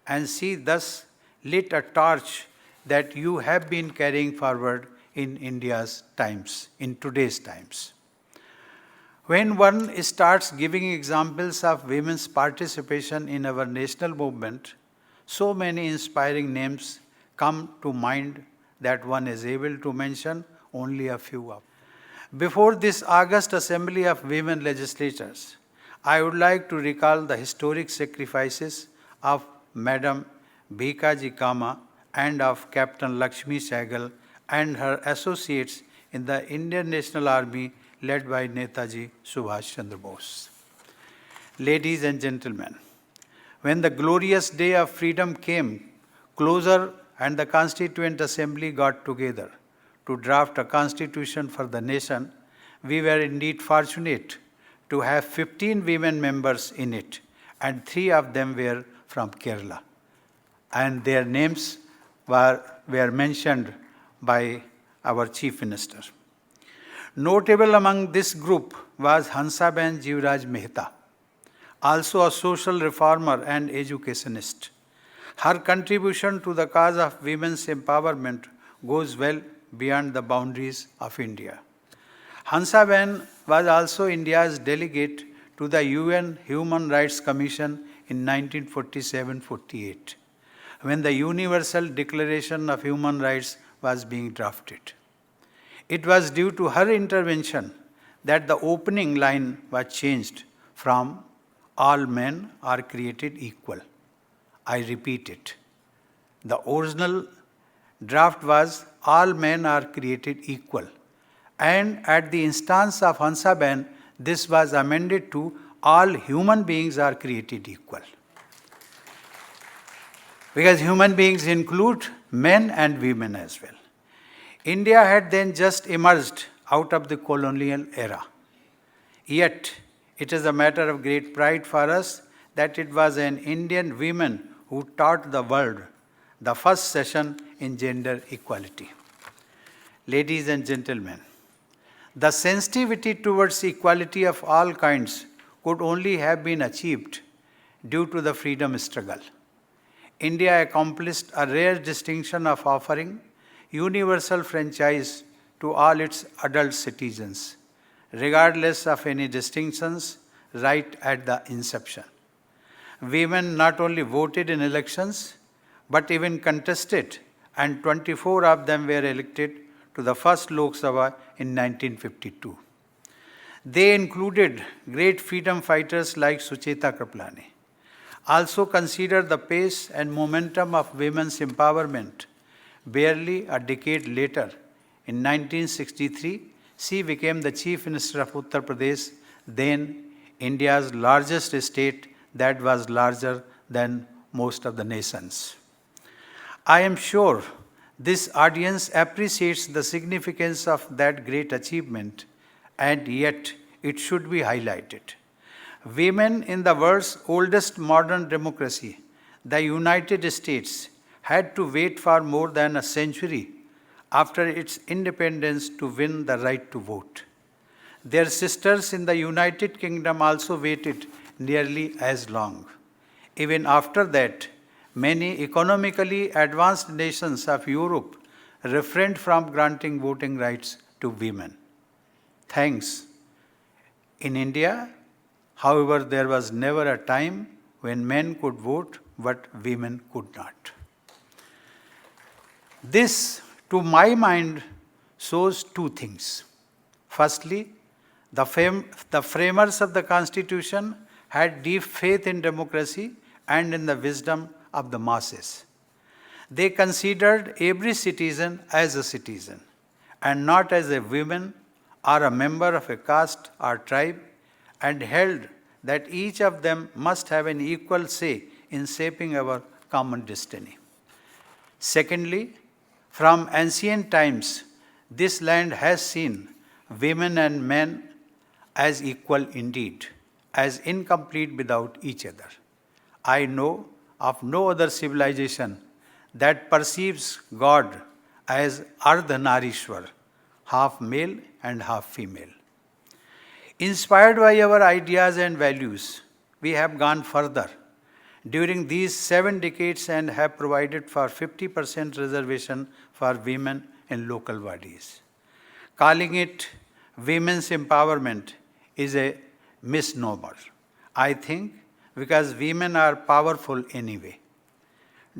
and she thus lit a torch that you have been carrying forward in India's times, in today's times. When one starts giving examples of women's participation in our national movement, so many inspiring names come to mind that one is able to mention only a few of. Before this August Assembly of Women Legislators, I would like to recall the historic sacrifices of Madam Bhikaji Kama and of Captain Lakshmi Sehgal and her associates in the Indian National Army led by Netaji Subhash Chandra Bose. Ladies and gentlemen, when the glorious day of freedom came closer and the Constituent Assembly got together to draft a constitution for the nation, we were indeed fortunate to have 15 women members in it, and 3 of them were from Kerala. And their names were mentioned by our Chief Minister. Notable among this group was Hansaben Jivraj Mehta, also a social reformer and educationist. Her contribution to the cause of women's empowerment goes well beyond the boundaries of India. Hansaben was also India's delegate to the UN Human Rights Commission in 1947-48, when the Universal Declaration of Human Rights was being drafted. It was due to her intervention that the opening line was changed from "all men are created equal." I repeat it. The original draft was "all men are created equal." And at the instance of Hansaben, this was amended to "all human beings are created equal." Because human beings include men and women as well. India had then just emerged out of the colonial era. Yet, it is a matter of great pride for us that it was an Indian woman who taught the world the first session in gender equality. Ladies and gentlemen, the sensitivity towards equality of all kinds could only have been achieved due to the freedom struggle. India accomplished a rare distinction of offering universal franchise to all its adult citizens, regardless of any distinctions, right at the inception. Women not only voted in elections, but even contested, and 24 of them were elected to the first Lok Sabha in 1952. They included great freedom fighters like Sucheta Kriplani. Also consider the pace and momentum of women's empowerment. Barely a decade later, in 1963, she became the Chief Minister of Uttar Pradesh, then India's largest state that was larger than most of the nations. I am sure this audience appreciates the significance of that great achievement, and yet it should be highlighted. Women in the world's oldest modern democracy, the United States, had to wait for more than a century after its independence to win the right to vote. Their sisters in the United Kingdom also waited nearly as long. Even after that, many economically advanced nations of Europe refrained from granting voting rights to women. Thanks. In India, however, there was never a time when men could vote but women could not. This, to my mind, shows 2 things. Firstly, the framers of the Constitution had deep faith in democracy and in the wisdom of the masses. They considered every citizen as a citizen and not as a woman or a member of a caste or tribe, and held that each of them must have an equal say in shaping our common destiny. Secondly, from ancient times, this land has seen women and men as equal indeed, as incomplete without each other. I know of no other civilization that perceives God as Ardhanarishwar, half male and half female. Inspired by our ideas and values, we have gone further during these 7 decades and have provided for 50% reservation for women in local bodies. Calling it women's empowerment is a misnomer, I think, because women are powerful anyway.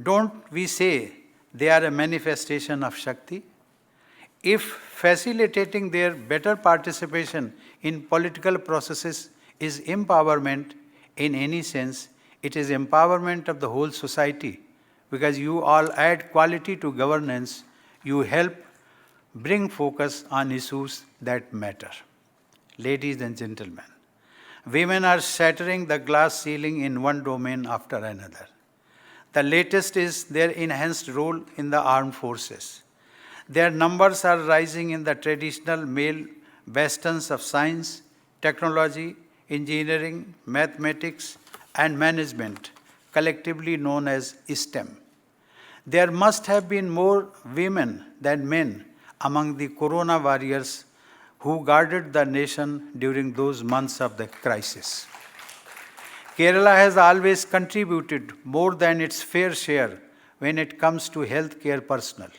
Don't we say they are a manifestation of Shakti? If facilitating their better participation in political processes is empowerment in any sense, it is empowerment of the whole society, because you all add quality to governance. You help bring focus on issues that matter. Ladies and gentlemen, women are shattering the glass ceiling in one domain after another. The latest is their enhanced role in the armed forces. Their numbers are rising in the traditional male bastions of science, technology, engineering, mathematics, and management, collectively known as STEM. There must have been more women than men among the corona warriors who guarded the nation during those months of the crisis. Kerala has always contributed more than its fair share when it comes to healthcare personnel,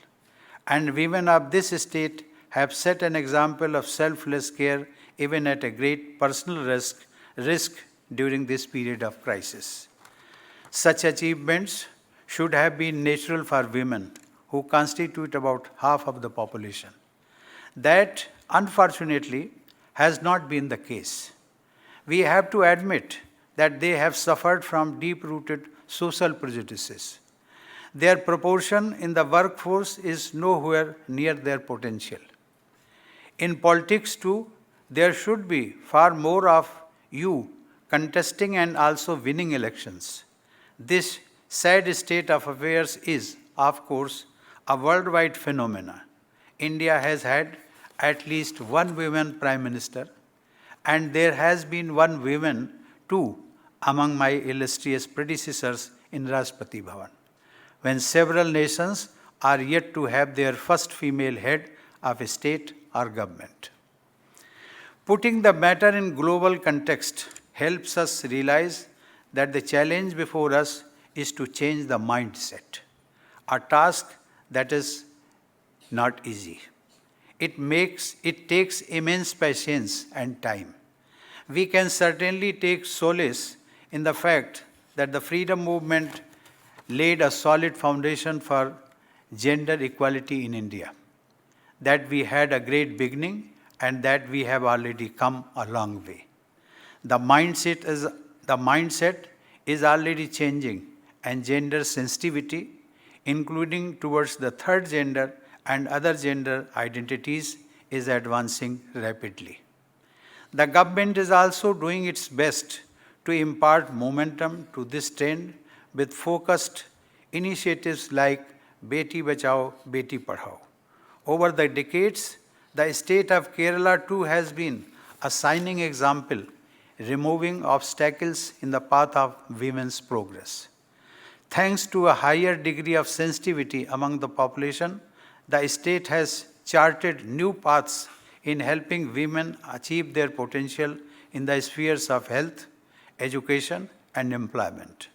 and women of this state have set an example of selfless care even at a great personal risk during this period of crisis. Such achievements should have been natural for women, who constitute about half of the population. That, unfortunately, has not been the case. We have to admit that they have suffered from deep-rooted social prejudices. Their proportion in the workforce is nowhere near their potential. In politics, too, there should be far more of you contesting and also winning elections. This sad state of affairs is, of course, a worldwide phenomenon. India has had at least one woman prime minister, and there has been one woman too among my illustrious predecessors in Rashtrapati Bhavan, when several nations are yet to have their first female head of a state or government. Putting the matter in global context helps us realize that the challenge before us is to change the mindset, a task that is not easy. It takes immense patience and time. We can certainly take solace in the fact that the freedom movement laid a solid foundation for gender equality in India, that we had a great beginning and that we have already come a long way. The mindset is already changing, and gender sensitivity, including towards the third gender and other gender identities, is advancing rapidly. The government is also doing its best to impart momentum to this trend with focused initiatives like Beti Bachao, Beti Padhao. Over the decades, the state of Kerala too has been a shining example, removing obstacles in the path of women's progress. Thanks to a higher degree of sensitivity among the population, the state has charted new paths in helping women achieve their potential in the spheres of health, education, and employment.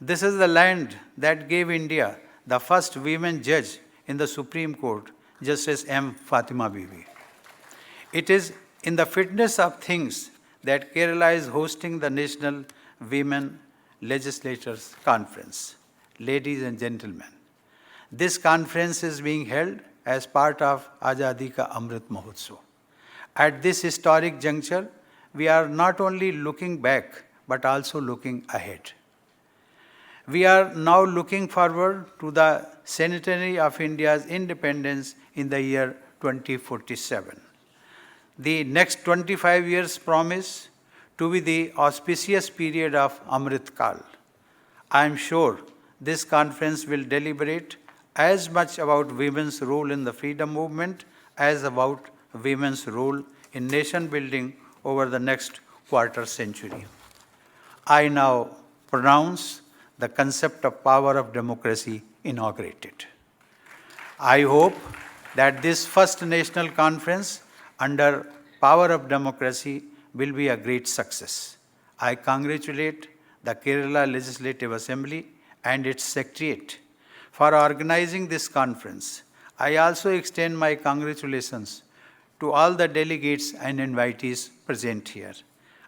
This is the land that gave India the first women judge in the Supreme Court, Justice M. Fatima Bibi. It is in the fitness of things that Kerala is hosting the National Women Legislators Conference. Ladies and gentlemen, this conference is being held as part of Azadi Ka Amrit Mahotsav. At this historic juncture, we are not only looking back, but also looking ahead. We are now looking forward to the centenary of India's independence in the year 2047. The next 25 years promise to be the auspicious period of Amrit Kal. I am sure this conference will deliberate as much about women's role in the freedom movement as about women's role in nation building over the next quarter century. I now pronounce the concept of power of democracy inaugurated. I hope that this first national conference under power of democracy will be a great success. I congratulate the Kerala Legislative Assembly and its Secretariat for organizing this conference. I also extend my congratulations to all the delegates and invitees present here.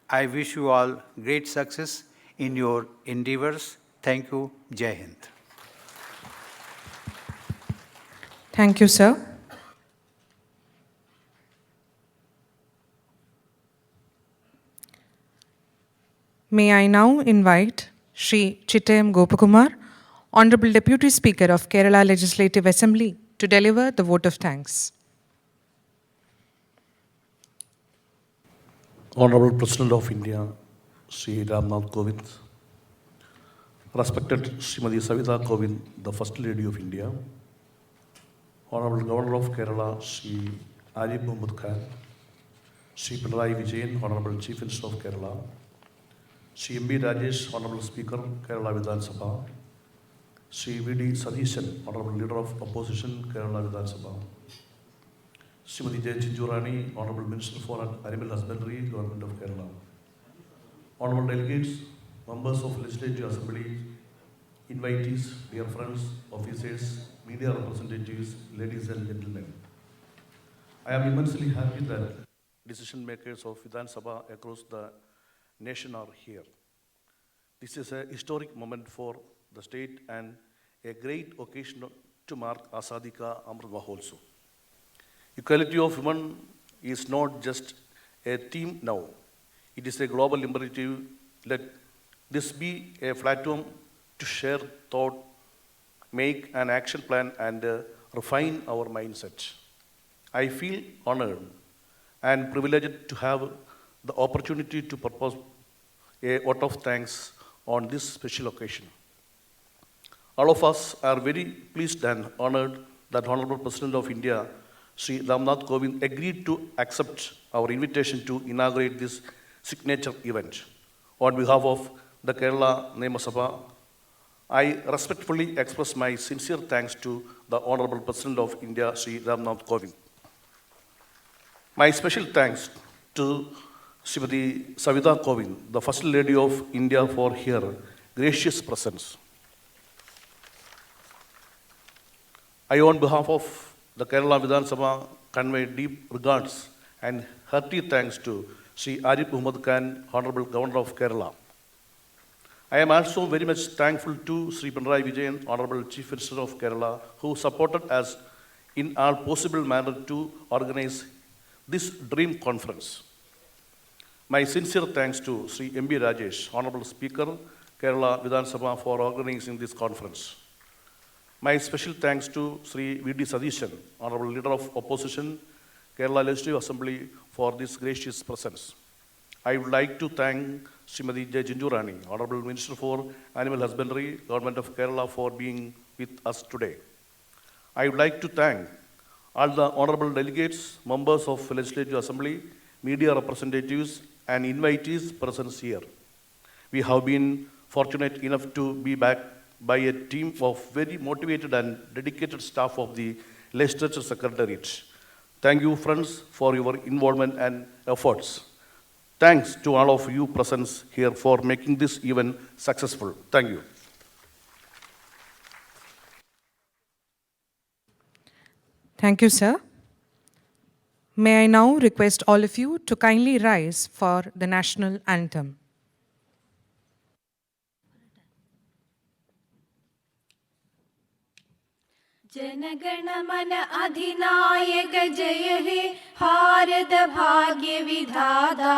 I wish you all great success in your endeavors. Thank you. Jai Hind. Thank you, sir. May I now invite Shri Chittayam Gopakumar, Honorable Deputy Speaker of Kerala Legislative Assembly to deliver the vote of thanks. Honorable President of India, Sri Ramnath Kovind, respected Srimati Savitha Kovind, the First Lady of India, Honorable Governor of Kerala, Sri Arif Muhammad Khan, Sri Pinarayi Vijayan, Honorable Chief Minister of Kerala, Sri M.B. Rajesh, Honorable Speaker, Kerala Vidhan Sabha, Sri V.D. Sadishan, Honorable Leader of Opposition, Kerala Vidhan Sabha, Srimati J. Chinjurani, Honorable Minister for Animal Husbandry, Government of Kerala, Honorable Delegates, Members of Legislative Assembly, invitees, dear friends, officers, media representatives, ladies and gentlemen. I am immensely happy that decision makers of Vidhan Sabha across the nation are here. This is a historic moment for the state and a great occasion to mark Azadi Ka Amrit Mahotsav. Equality of women is not just a theme now. It is a global imperative. Let this be a platform to share thought, make an action plan, and refine our mindset. I feel honored and privileged to have the opportunity to propose a vote of thanks on this special occasion. All of us are very pleased and honored that Honorable President of India, Sri Ramnath Kovind, agreed to accept our invitation to inaugurate this signature event. On behalf of the Kerala Niyamasabha, I respectfully express my sincere thanks to the Honorable President of India, Sri Ramnath Kovind. My special thanks to Srimati Savitha Kovind, the First Lady of India, for her gracious presence. I, on behalf of the Kerala Vidhan Sabha, convey deep regards and hearty thanks to Sri Arif Muhammad Khan, Honorable Governor of Kerala. I am also very much thankful to Sri Pinarayi Vijayan, Honorable Chief Minister of Kerala, who supported us in all possible manner to organize this dream conference. My sincere thanks to Sri M.B. Rajesh, Honorable Speaker, Kerala Vidhan Sabha, for organizing this conference. My special thanks to Sri V.D. Sadishan, Honorable Leader of Opposition, Kerala Legislative Assembly, for this gracious presence. I would like to thank Srimati J. Chinjurani, Honorable Minister for Animal Husbandry, Government of Kerala, for being with us today. I would like to thank all the honorable delegates, members of Legislative Assembly, media representatives, and invitees present here. We have been fortunate enough to be backed by a team of very motivated and dedicated staff of the Legislature Secretariat. Thank you, friends, for your involvement and efforts. Thanks to all of you present here for making this event successful. Thank you. Thank you, sir. May I now request all of you to kindly rise for the national anthem. Jana Gana Mana अधिनायक जय हे भारत भाग्य विधाता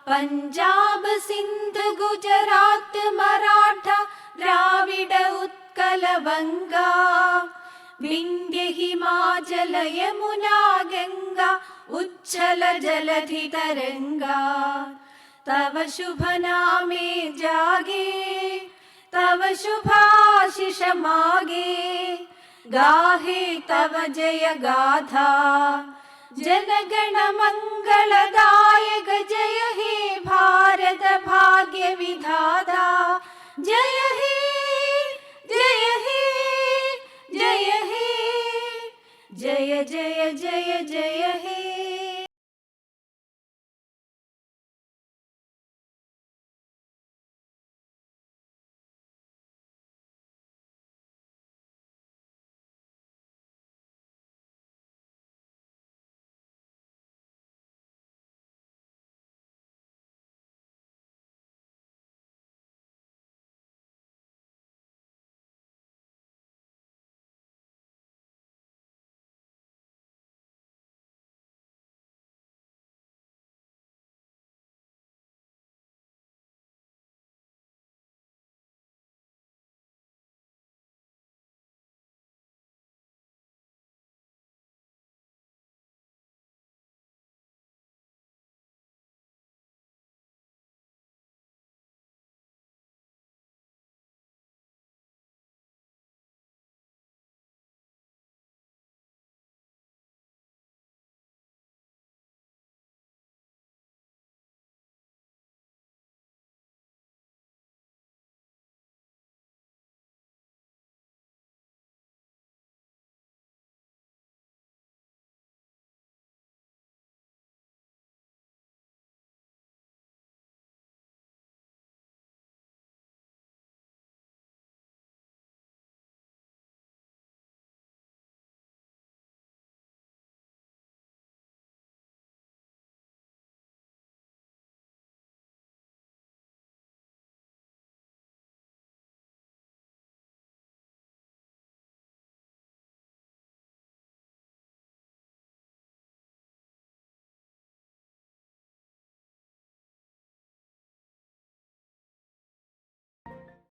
पंजाब सिंध गुजरात मराठा द्राविड उत्कल बंगा विंध्य हिमाचल यमुना गंगा उच्छल जलधि तरंगा तव शुभ नामे जागे तव शुभाशिष मागे गाहे तव जय गाथा जनगण मंगलदायक जय हे भारत भाग्य विधाता जय हे जय हे जय हे जय जय जय जय हे